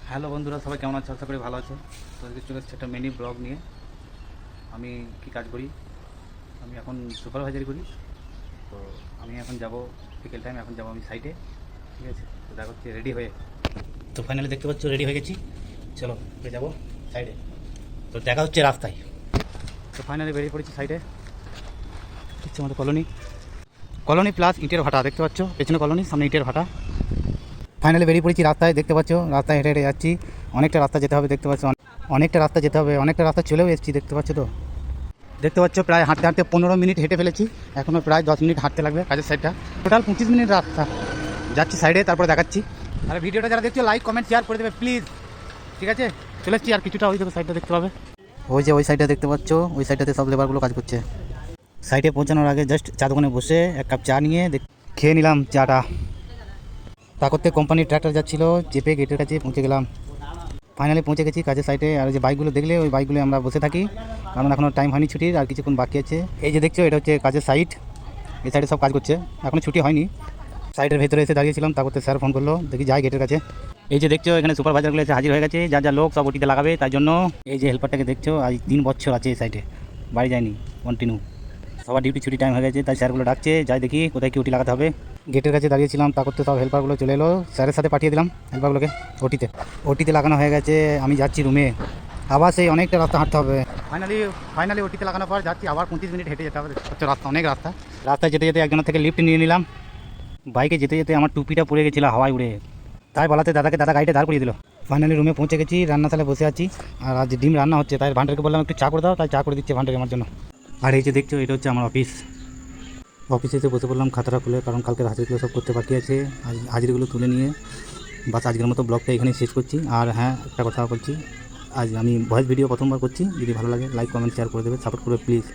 Hello বন্ধুরা, সবাই কেমন আছে? আশা করি ভালো আছে। তো আজকে চলে এসেছি একটা মিনি ব্লগ নিয়ে। আমি কি কাজ করি? আমি এখন সুপারভাইজারি করি। তো আমি এখন যাব বিকেল টাইম, এখন যাব আমি সাইটে। ঠিক আছে, তো দেখা হচ্ছে রেডি হয়ে। তো ফাইনালি দেখতে পাচ্ছ রেডি হয়ে গেছি। চলো যাবো সাইডে, তো দেখা হচ্ছে রাস্তায়। তো ফাইনালি বেরিয়ে পড়েছি সাইডে। হচ্ছে আমাদের কলোনি প্লাস ইটের ভাটা দেখতে পাচ্ছ, পেছনে কলোনি, সামনে ইটের ভাটা। ফাইনালি বেরিয়ে পড়েছি রাস্তায়, দেখতে পাচ্ছ রাস্তায় হেঁটে হেঁটে যাচ্ছি। অনেকটা রাস্তা যেতে হবে, দেখতে পাচ্ছ অনেকটা রাস্তা যেতে হবে, অনেকটা রাস্তা চলেও এসেছি দেখতে পাচ্ছ। তো দেখতে পাচ্ছ প্রায় হাঁটতে হাঁটতে 15 মিনিট হেঁটে ফেলেছি, এখনও প্রায় 10 মিনিট হাঁটতে লাগবে কাজের সাইডটা। টোটাল 25 মিনিট রাস্তা। যাচ্ছি সাইডে, তারপরে দেখাচ্ছি। আর ভিডিওটা যারা দেখছো লাইক কমেন্ট শেয়ার করে দেবে প্লিজ। ঠিক আছে, চলে এসেছি, আর কিছুটা ওই সাইডটা দেখতে পাবে। ওই যে ওই সাইডটা দেখতে পাচ্ছ, ওই সাইডটাতে সব লেবারগুলো কাজ করছে। সাইডে পৌঁছানোর আগে জাস্ট চা দোকানে বসে এক কাপ চা নিয়ে খেয়ে নিলাম চাটা। তা করতে কোম্পানির ট্র্যাক্টর যাচ্ছিলো, চেপে গেটের কাছে পৌঁছে গেলাম। ফাইনালি পৌঁছে গেছি কাজের সাইটে। আর যে বাইকগুলো দেখলে, ওই বাইকগুলো আমরা বসে থাকি, কারণ এখনও টাইম হয়নি ছুটির, আর কিছুক্ষণ বাকি আছে। এই যে দেখছো, এটা হচ্ছে কাজের সাইট। এই সাইডে সব কাজ করছে, এখনও ছুটি হয়নি। সাইটের ভেতরে এসে দাঁড়িয়েছিলাম, তা করতে স্যার ফোন করলো, দেখি যাই গেটের কাছে। এই যে দেখছো, এখানে সুপারভাইজারগুলো এসে হাজির হয়ে গেছে, যা যা লোক সব ওটিতে লাগাবে তাই জন্য। এই যে হেল্পারটাকে দেখছো, আজ 3 বছর আছে এই সাইটে, বাড়ি যায়নি, কন্টিনিউ। সবার ডিউটি ছুটি টাইম হয়ে গেছে, তাই স্যারগুলো ডাকছে, যাই দেখি কোথায় কি ওটি লাগাতে হবে। গেটের কাছে দাঁড়িয়েছিলাম, তা করতে সব হেল্পারগুলো চলে এলো, স্যারের সাথে পাঠিয়ে দিলাম হেল্পারগুলোকে ওটিতে লাগানো হয়ে গেছে। আমি যাচ্ছি রুমে, আবার সেই অনেকটা রাস্তা হাঁটতে হবে। ফাইনালি ওটিতে লাগানোর পর যাচ্ছি, আবার 25 মিনিট হেঁটে যেতে হবে। হচ্ছে রাস্তা, অনেক রাস্তায় যেতে যেতে একজনের থেকে লিফট নিয়ে নিলাম। বাইকে যেতে যেতে আমার টুপিটা পড়ে গেছিলো হাওয়ায় উড়ে, তাই বলাতে দাদা গাড়িটা দাঁড় করিয়ে দিল। ফাইনালি রুমে পৌঁছে গেছি, রান্নাশালে বসে আছি। আর আজ ডিম রান্না হচ্ছে, তাই ভান্ডারকে বললাম একটু চা করে দাও, তাই চা করে দিচ্ছে ভান্ডারকে আমার জন্য। আর এই যে দেখছো, এটা হচ্ছে আমার অফিসে এসে বসে পড়লাম খাতাটা খুলে, কারণ কালকের হাজিরগুলো সব করতে বাকি আছে। হাজিরগুলো তুলে নিয়ে বাস আজকের মতো ব্লগটা এখানেই শেষ করছি। আর হ্যাঁ, একটা কথা বলছি, আজ আমি ভয়েস ভিডিও প্রথমবার করছি। যদি ভালো লাগে লাইক কমেন্ট শেয়ার করে দেবে, সাপোর্ট করবে প্লিজ।